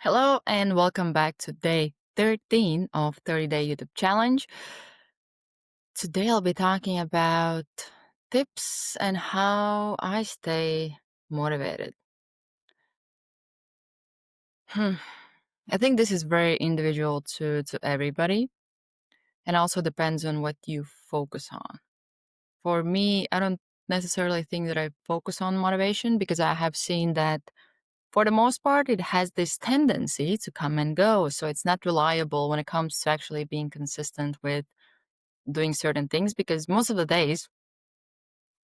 Hello and welcome back to day 13 of 30-day YouTube challenge. Today I'll be talking about tips and how I stay motivated. I think this is very individual to everybody and also depends on what you focus on. For me, I don't necessarily think that I focus on motivation because I have seen that for the most part, it has this tendency to come and go. So it's not reliable when it comes to actually being consistent with doing certain things because most of the days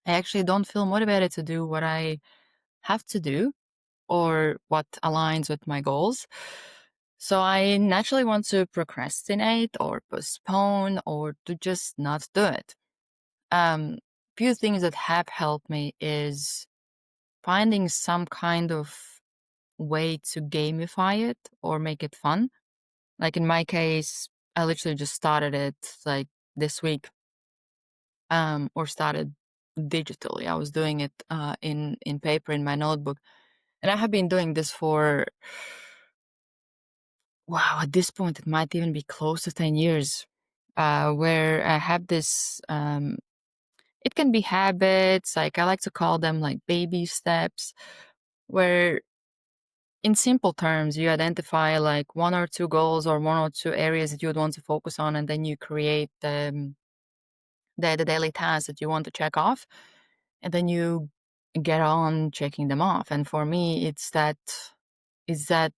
I actually don't feel motivated to do what I have to do or what aligns with my goals. So I naturally want to procrastinate or postpone or to just not do it. Few things that have helped me is finding some kind of way to gamify it or make it fun. Like in my case, I literally just started it like this week, or started digitally. I was doing it in paper in my notebook, and I have been doing this for wow. At this point, it might even be close to 10 years. Where I have this. It can be habits, like I like to call them like baby steps, where in simple terms, you identify like one or two goals or one or two areas that you would want to focus on, and then you create the daily tasks that you want to check off, and then you get on checking them off. And for me, it's that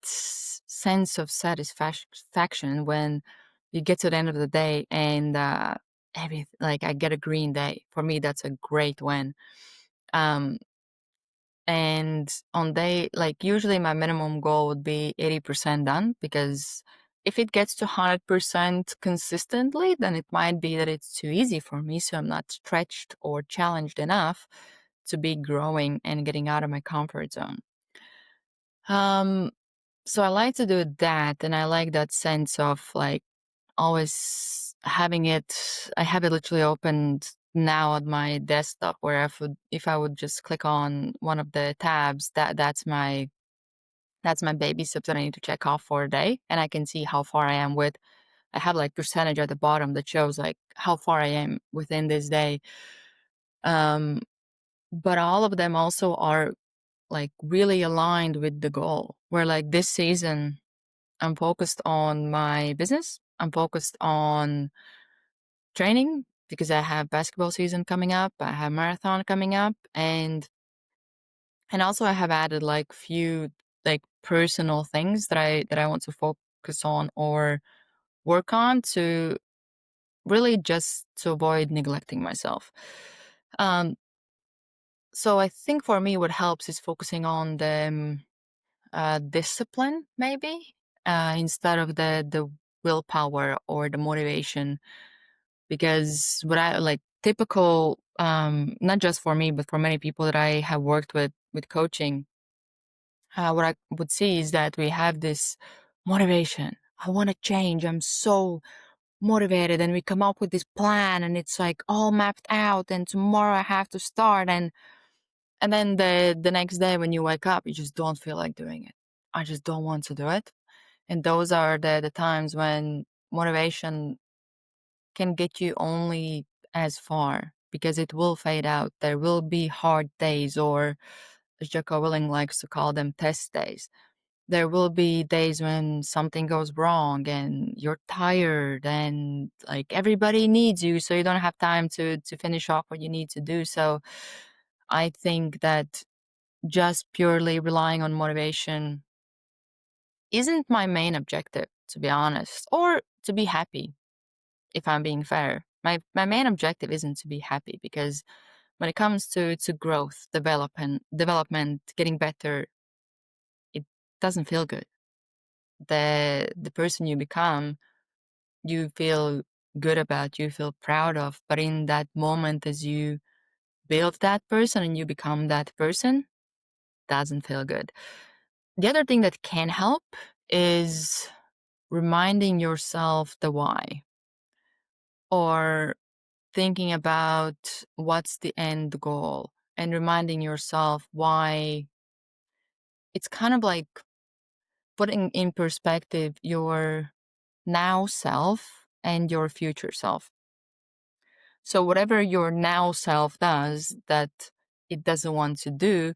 sense of satisfaction when you get to the end of the day and every like I get a green day. For me, that's a great win. Um, and on day, like usually my minimum goal would be 80% done because if it gets to 100% consistently, then it might be that it's too easy for me. So I'm not stretched or challenged enough to be growing and getting out of my comfort zone. Um, so I like to do that. And I like that sense of like always having it. I have it literally opened now at my desktop where if I would just click on one of the tabs, that's my baby steps that I need to check off for a day, and I can see how far I am with. I have like percentage at the bottom that shows like how far I am within this day. Um, but all of them also are like really aligned with the goal. Where like this season, I'm focused on my business. I'm focused on training because I have basketball season coming up. I have marathon coming up, and also I have added like few like personal things that I want to focus on or work on to really just to avoid neglecting myself. Um, so I think for me, what helps is focusing on the discipline, maybe instead of the willpower or the motivation. Because what I like typical, not just for me, but for many people that I have worked with coaching, what I would see is that we have this motivation. I want to change. I'm so motivated, and we come up with this plan, and it's like all mapped out. And tomorrow I have to start, and then the next day when you wake up, you just don't feel like doing it. I just don't want to do it. And those are the times when motivation can get you only as far because it will fade out. There will be hard days, or as Jocko Willing likes to call them, test days. There will be days when something goes wrong and you're tired and like everybody needs you, so you don't have time to finish off what you need to do. So I think that just purely relying on motivation isn't my main objective, to be honest, or to be happy, if I'm being fair. My main objective isn't to be happy because when it comes to growth, development, getting better, it doesn't feel good. The person you become, you feel good about, you feel proud of, but in that moment as you build that person and you become that person, doesn't feel good. The other thing that can help is reminding yourself the why, or thinking about what's the end goal and reminding yourself why. It's kind of like putting in perspective your now self and your future self. So whatever your now self does that it doesn't want to do,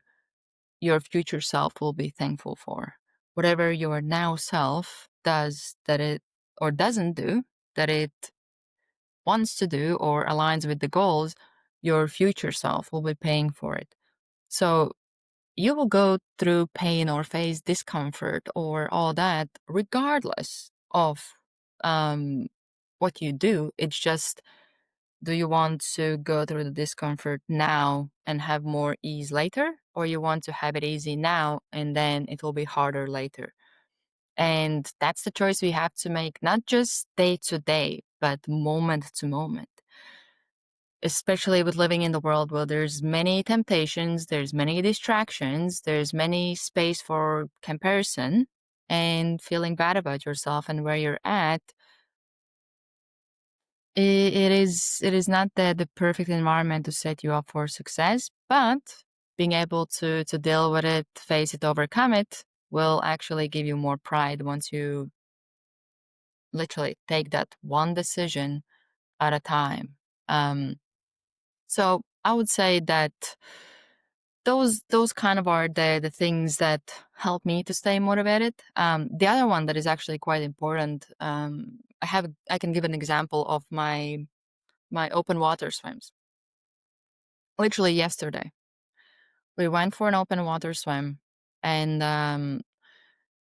your future self will be thankful for. Whatever your now self does that it or doesn't do that it wants to do or aligns with the goals, your future self will be paying for it. So you will go through pain or face discomfort or all that regardless of um, what you do. It's just, do you want to go through the discomfort now and have more ease later? Or you want to have it easy now and then it will be harder later? And that's the choice we have to make, not just day to day, but moment to moment. Especially with living in the world where there's many temptations, there's many distractions, there's many space for comparison and feeling bad about yourself and where you're at. It is not the perfect environment to set you up for success, but being able to deal with it, face it, overcome it will actually give you more pride once you literally take that one decision at a time. Um, so I would say that those kind of are the things that help me to stay motivated. The other one that is actually quite important, I can give an example of my open water swims. Literally yesterday, we went for an open water swim, and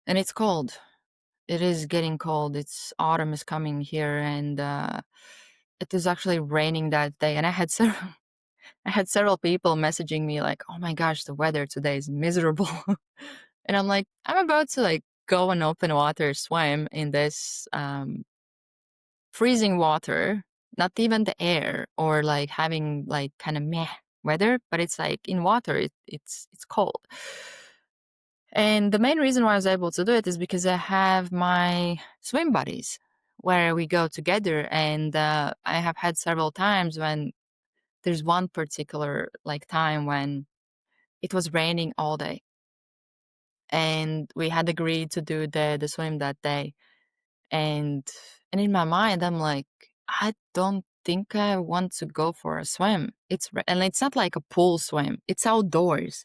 it's cold. It is getting cold. It's autumn is coming here, and it is actually raining that day. And I had several people messaging me like, "Oh my gosh, the weather today is miserable," and I'm like, I'm about to like go and open water swim in this freezing water, not even the air or like having like kind of meh weather, but it's like in water, it's cold. And the main reason why I was able to do it is because I have my swim buddies where we go together, and I have had several times when there's one particular like time when it was raining all day, and we had agreed to do the swim that day. And in my mind, I'm like, I don't think I want to go for a swim. And it's not like a pool swim. It's outdoors.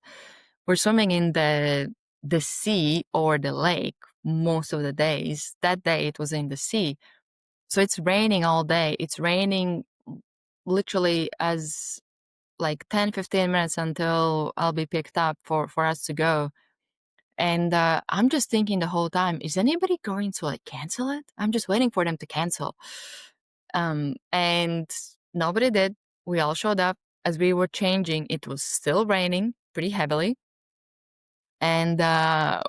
We're swimming in the sea or the lake most of the days. That day it was in the sea. So it's raining all day. It's raining literally as like 10-15 minutes until I'll be picked up for us to go. And I'm just thinking the whole time, is anybody going to like cancel it? I'm just waiting for them to cancel. And nobody did. We all showed up. As we were changing, it was still raining pretty heavily. And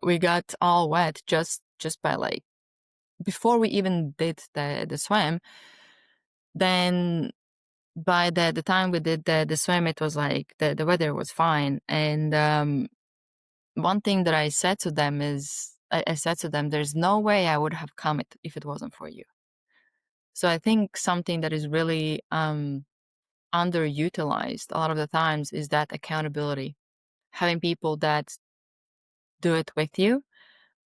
we got all wet just by like before we even did the swim. Then by the time we did the swim, it was like the weather was fine. And one thing that I said to them is, I said to them, there's no way I would have come if it wasn't for you. So I think something that is really underutilized a lot of the times is that accountability. Having people that do it with you,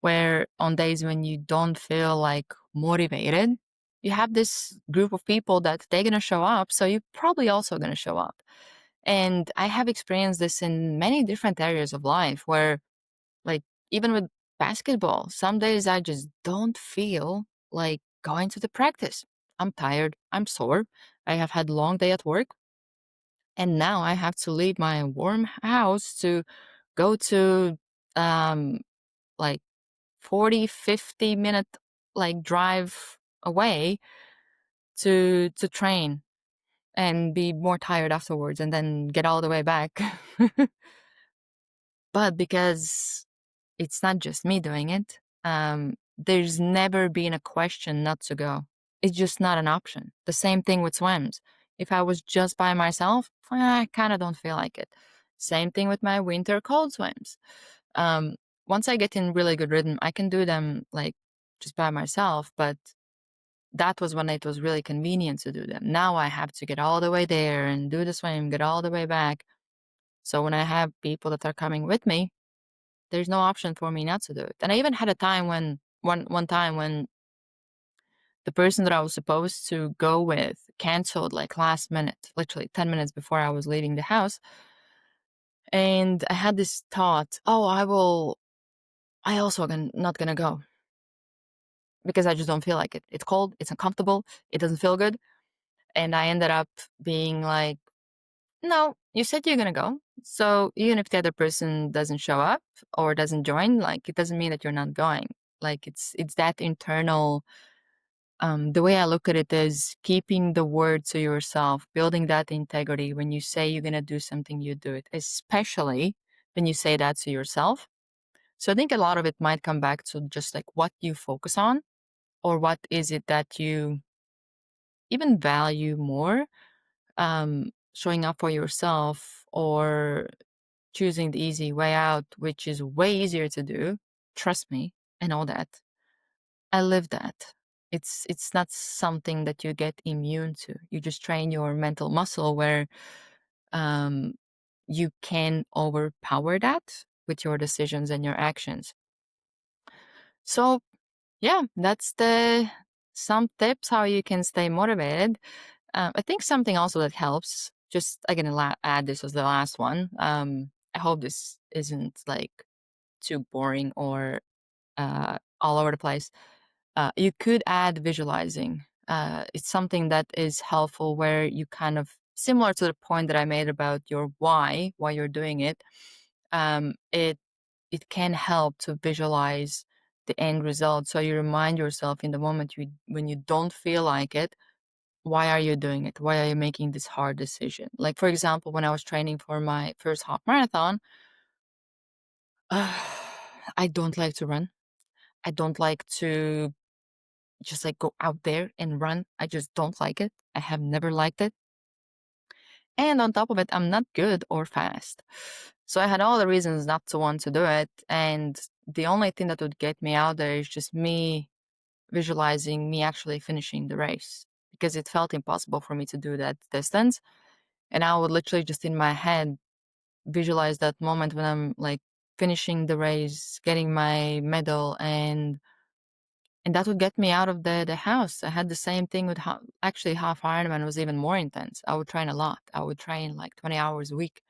where on days when you don't feel like motivated, you have this group of people that they're going to show up. So you're probably also going to show up. And I have experienced this in many different areas of life where, like, even with basketball, some days I just don't feel like going to the practice. I'm tired. I'm sore. I have had a long day at work. And now I have to leave my warm house to go to um, like 40-50 minute like drive away to train and be more tired afterwards and then get all the way back. But because it's not just me doing it, there's never been a question not to go. It's just not an option. The same thing with swims. If I was just by myself, I kind of don't feel like it. Same thing with my winter cold swims. Um, Once I get in really good rhythm, I can do them like just by myself, but that was when it was really convenient to do them. Now I have to get all the way there and do the swim, get all the way back. So when I have people that are coming with me, There's no option for me not to do it. And I even had a time when one time when the person that I was supposed to go with canceled like last minute, literally 10 minutes before I was leaving the house. And I had this thought, oh, I also not gonna go because I just don't feel like it. It's cold, it's uncomfortable, it doesn't feel good. And I ended up being like, no, you said you're gonna go. So even if the other person doesn't show up or doesn't join, like it doesn't mean that you're not going. Like it's that internal the way I look at it is keeping the word to yourself, building that integrity. When you say you're gonna do something, you do it, especially when you say that to yourself. So I think a lot of it might come back to just like what you focus on or what is it that you even value more, showing up for yourself or choosing the easy way out, which is way easier to do. Trust me, I know that. I live that. It's not something that you get immune to. You just train your mental muscle where um, you can overpower that with your decisions and your actions. So yeah, that's the some tips how you can stay motivated. I think something also that helps. Just I'm gonna add this as the last one. I hope this isn't like too boring or all over the place. You could add visualizing. It's something that is helpful where you kind of similar to the point that I made about your why you're doing it. It can help to visualize the end result. So you remind yourself in the moment when you don't feel like it, why are you doing it? Why are you making this hard decision? Like, for example, when I was training for my first half marathon, I don't like to run. I don't like to just like go out there and run. I just don't like it. I have never liked it. And on top of it, I'm not good or fast. So I had all the reasons not to want to do it. And the only thing that would get me out there is just me visualizing me actually finishing the race because it felt impossible for me to do that distance. And I would literally just in my head visualize that moment when I'm like finishing the race, getting my medal, and that would get me out of the house. I had the same thing with actually half Ironman was even more intense. I would train a lot. I would train like 20 hours a week.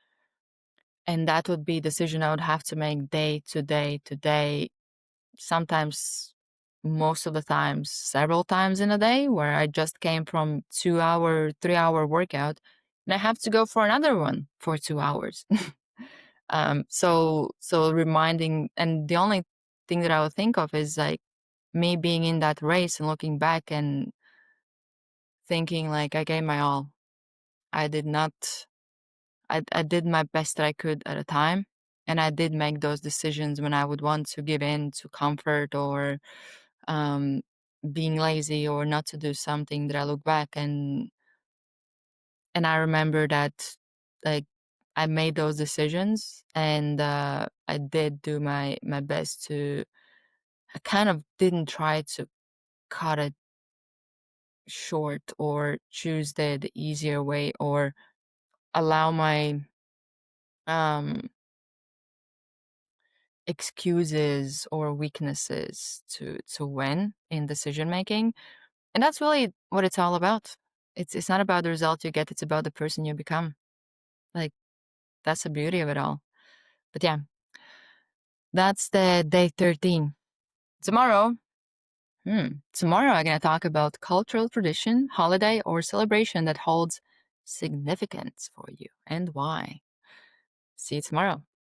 And that would be a decision I would have to make day to day to day, sometimes most of the times, several times in a day, where I just came from 2 hour, 3 hour workout and I have to go for another one for 2 hours. So reminding, and the only thing that I would think of is like me being in that race and looking back and thinking like I gave my all. I did not, I did my best that I could at a time. And I did make those decisions when I would want to give in to comfort or um, being lazy or not to do something that I look back and I remember that like I made those decisions and I did do my best to. I kind of didn't try to cut it short or choose the easier way or allow my um excuses or weaknesses to win in decision making. And that's really what it's all about. It's not about the result you get, it's about the person you become. Like that's the beauty of it all. But yeah, that's the day 13. Tomorrow, tomorrow I'm gonna talk about cultural tradition, holiday, or celebration that holds significance for you and why. See you tomorrow.